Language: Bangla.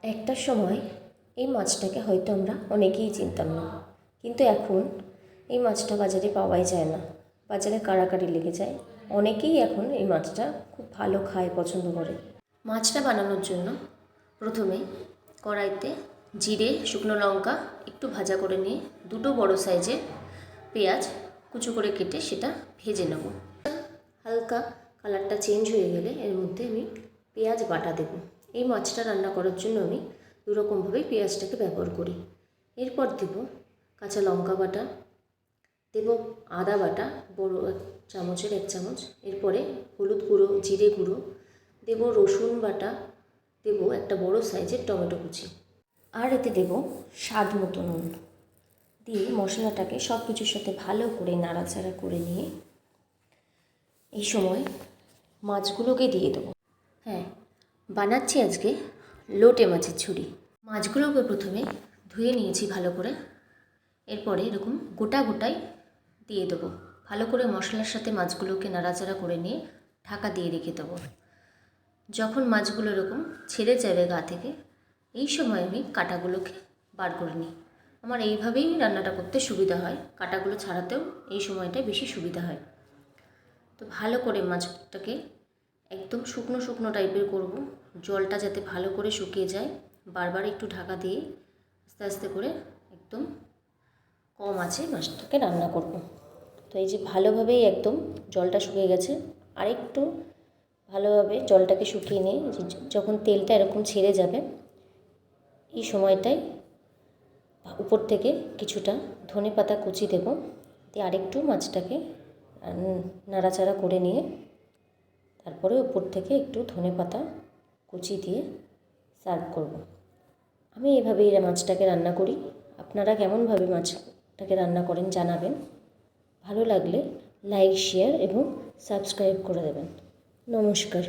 একটা সময় এই মাছটাকে হয়তো আমরা অনেকেই চিনতাম না, কিন্তু এখন এই মাছটা বাজারে পাওয়াই যায় না। বাজারে কাড়াকাড়ি লেগে যায়। অনেকেই এখন এই মাছটা খুব ভালো খায়, পছন্দ করে। মাছটা বানানোর জন্য প্রথমে কড়াইতে জিরে, শুকনো লঙ্কা একটু ভাজা করে নিয়ে দুটো বড় সাইজের পেঁয়াজ কুচো করে কেটে সেটা ভেজে নেব। হালকা কালারটা চেঞ্জ হয়ে গেলে এর মধ্যে আমি পেঁয়াজ বাটা দেব। এই মাছটা রান্না করার জন্য আমি দুরকমভাবেই পেঁয়াজটাকে ব্যবহার করি। এরপর দেব কাঁচা লঙ্কা বাটা, দেব আদা বাটা বড় চামচের 1 চামচ, এরপরে হলুদ গুঁড়ো, জিরে গুঁড়ো, দেব রসুন বাটা, দেব একটা বড় সাইজের টমেটো কুচি, আর এতে দেব স্বাদ মতো নুন দিয়ে মশলাটাকে সব কিছুর সাথে ভালো করে নাড়াচাড়া করে নিয়ে এই সময় মাছগুলোকে দিয়ে দেবো। হ্যাঁ, বানাচ্ছি আজকে লোটে মাছের ঝুড়ি। মাছগুলোকে প্রথমে ধুয়ে নিয়েছি ভালো করে, এরপরে এরকম গোটা গোটাই দিয়ে দেবো। ভালো করে মশলার সাথে মাছগুলোকে নাড়াচাড়া করে নিয়ে ঢাকা দিয়ে রেখে দেবো। যখন মাছগুলো এরকম ছেড়ে যাবে গা থেকে, এই সময় আমি কাঁটাগুলোকে বার করে নিই। আমার এইভাবেই রান্নাটা করতে সুবিধা হয়, কাঁটাগুলো ছাড়াতেও এই সময়টা বেশি সুবিধা হয়। তো ভালো করে মাছটাকে একদম শুকনো শুকনো টাইপের করব, জলটা যাতে ভালো করে শুকিয়ে যায়। বারবার একটু ঢাকা দিয়ে আস্তে আস্তে করে একদম কম আঁচে মাছটাকে রান্না করব। তো এই যে ভালোভাবেই একদম জলটা শুকিয়ে গেছে, আরেকটু ভালোভাবে জলটাকে শুকিয়ে নিয়ে যখন তেলটা এরকম ছেড়ে যাবে, এই সময়টায় উপর থেকে কিছুটা ধনেপাতা কুচি দেব, দিয়ে আরেকটু মাছটাকে নাড়াচাড়া করে নিয়ে তারপরে উপর থেকে একটু ধনেপাতা কুচি দিয়ে সার্ভ করব। আমি এইভাবেই মাছটাকে রান্না করি। আপনারা কেমনভাবে মাছটাকে রান্না করেন জানাবেন। ভালো লাগলে লাইক, শেয়ার এবং সাবস্ক্রাইব করে দেবেন। নমস্কার।